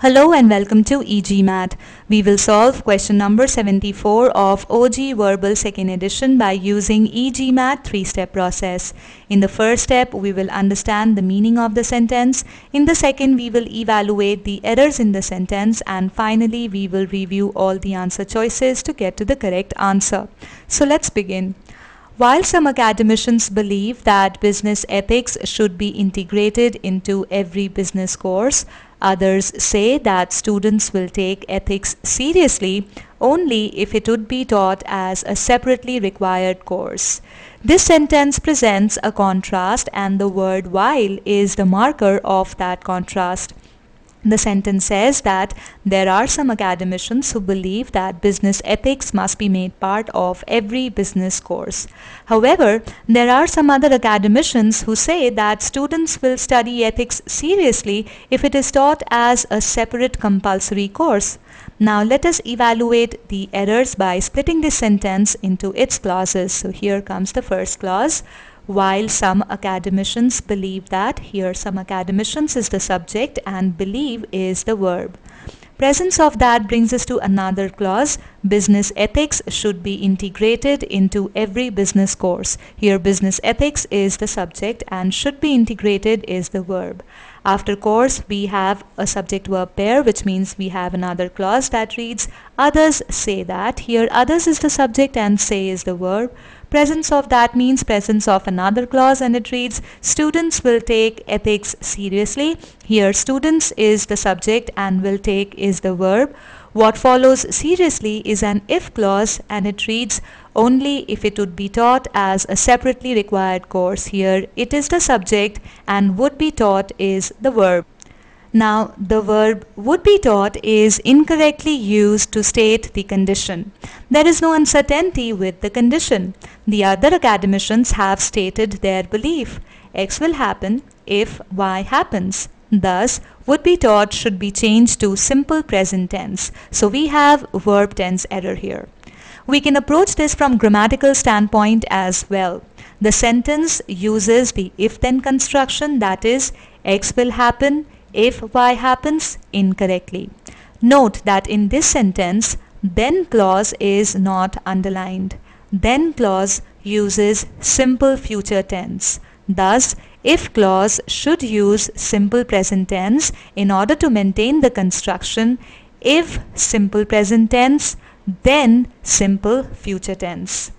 Hello and welcome to e-GMAT. We will solve question number 74 of OG Verbal Second Edition by using e-GMAT 3-step process. In the first step, we will understand the meaning of the sentence. In the second, we will evaluate the errors in the sentence, and finally, we will review all the answer choices to get to the correct answer. So let's begin. While some academicians believe that business ethics should be integrated into every business course, others say that students will take ethics seriously only if it would be taught as a separately required course. This sentence presents a contrast, and the word while is the marker of that contrast. The sentence says that there are some academicians who believe that business ethics must be made part of every business course. However, there are some other academicians who say that students will study ethics seriously if it is taught as a separate compulsory course. Now let us evaluate the errors by splitting this sentence into its clauses. So here comes the first clause. While some academicians believe that, here some academicians is the subject and believe is the verb. Presence of that brings us to another clause. Business ethics should be integrated into every business course. Here business ethics is the subject and should be integrated is the verb. After course, we have a subject-verb pair, which means we have another clause that reads, others say that. Here others is the subject and say is the verb. Presence of that means presence of another clause, and it reads, students will take ethics seriously. Here students is the subject and will take is the verb. What follows seriously is an if clause, and it reads, only if it would be taught as a separately required course. Here it is the subject and would be taught is the verb. Now, the verb would be taught is incorrectly used to state the condition. There is no uncertainty with the condition. The other academicians have stated their belief. X will happen if Y happens. Thus, would be taught should be changed to simple present tense. So we have verb tense error here. We can approach this from grammatical standpoint as well. The sentence uses the if-then construction, that is, X will happen if Y happens, incorrectly. Note that in this sentence, then clause is not underlined. Then clause uses simple future tense. Thus, if clause should use simple present tense in order to maintain the construction if simple present tense, then simple future tense.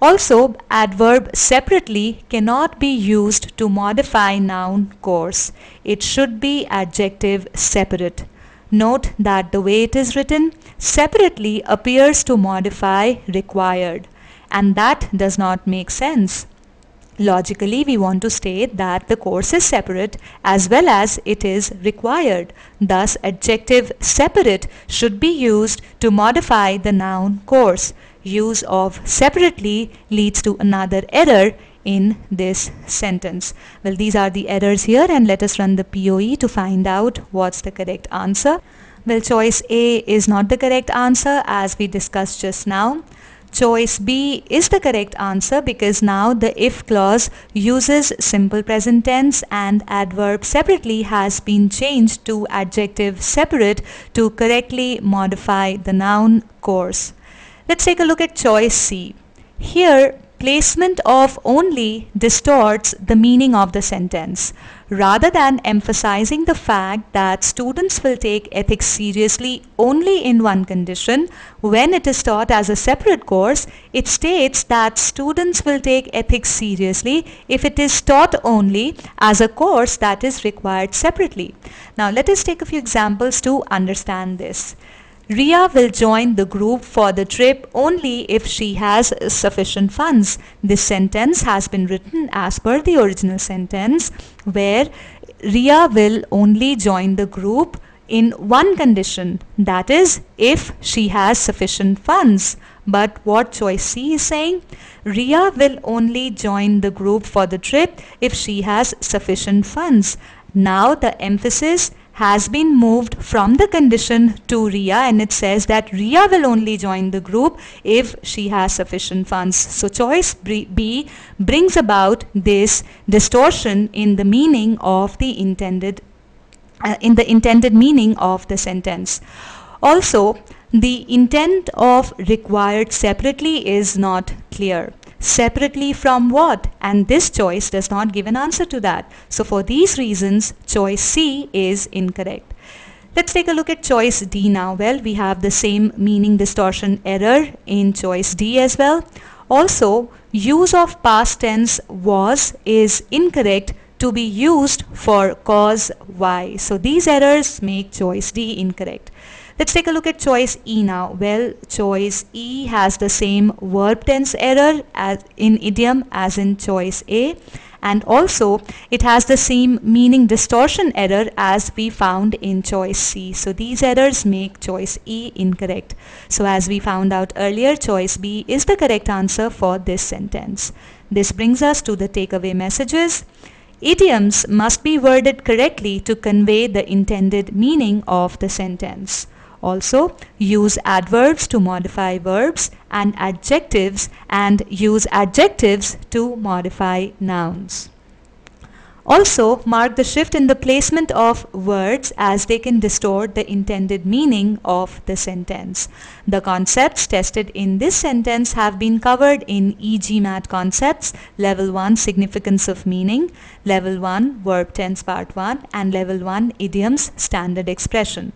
Also, adverb separately cannot be used to modify noun course. It should be adjective separate. Note that the way it is written, separately appears to modify required, and that does not make sense. Logically, we want to state that the course is separate as well as it is required. Thus, adjective separate should be used to modify the noun course. Use of separately leads to another error in this sentence. Well, these are the errors here, and let us run the POE to find out what's the correct answer. Well, choice A is not the correct answer as we discussed just now. Choice B is the correct answer because now the if clause uses simple present tense and adverb separately has been changed to adjective separate to correctly modify the noun course. Let's take a look at choice C. Here, placement of only distorts the meaning of the sentence. Rather than emphasizing the fact that students will take ethics seriously only in one condition, when it is taught as a separate course, it states that students will take ethics seriously if it is taught only as a course that is required separately. Now let us take a few examples to understand this. Ria will join the group for the trip only if she has sufficient funds. This sentence has been written as per the original sentence, where Ria will only join the group in one condition, that is, if she has sufficient funds. But what choice C is saying? Ria will only join the group for the trip if she has sufficient funds. Now the emphasis has been moved from the condition to Ria, and it says that Ria will only join the group if she has sufficient funds. So choice B brings about this distortion in the meaning of the intended in the intended meaning of the sentence. Also, the intent of required separately is not clear. Separately from what? And this choice does not give an answer to that. So for these reasons, choice C is incorrect. Let's take a look at choice D now. Well, we have the same meaning distortion error in choice D as well. Also, use of past tense was is incorrect to be used for cause Y. So these errors make choice D incorrect. Let's take a look at choice E now. Well, choice E has the same verb tense error as in idiom as in choice A, and also it has the same meaning distortion error as we found in choice C. So these errors make choice E incorrect. So as we found out earlier, choice B is the correct answer for this sentence. This brings us to the takeaway messages. Idioms must be worded correctly to convey the intended meaning of the sentence. Also, use adverbs to modify verbs and use adjectives to modify nouns. Also, mark the shift in the placement of words as they can distort the intended meaning of the sentence. The concepts tested in this sentence have been covered in e-GMAT concepts, Level 1 Significance of Meaning, Level 1 Verb Tense Part 1 and Level 1 Idioms Standard Expression.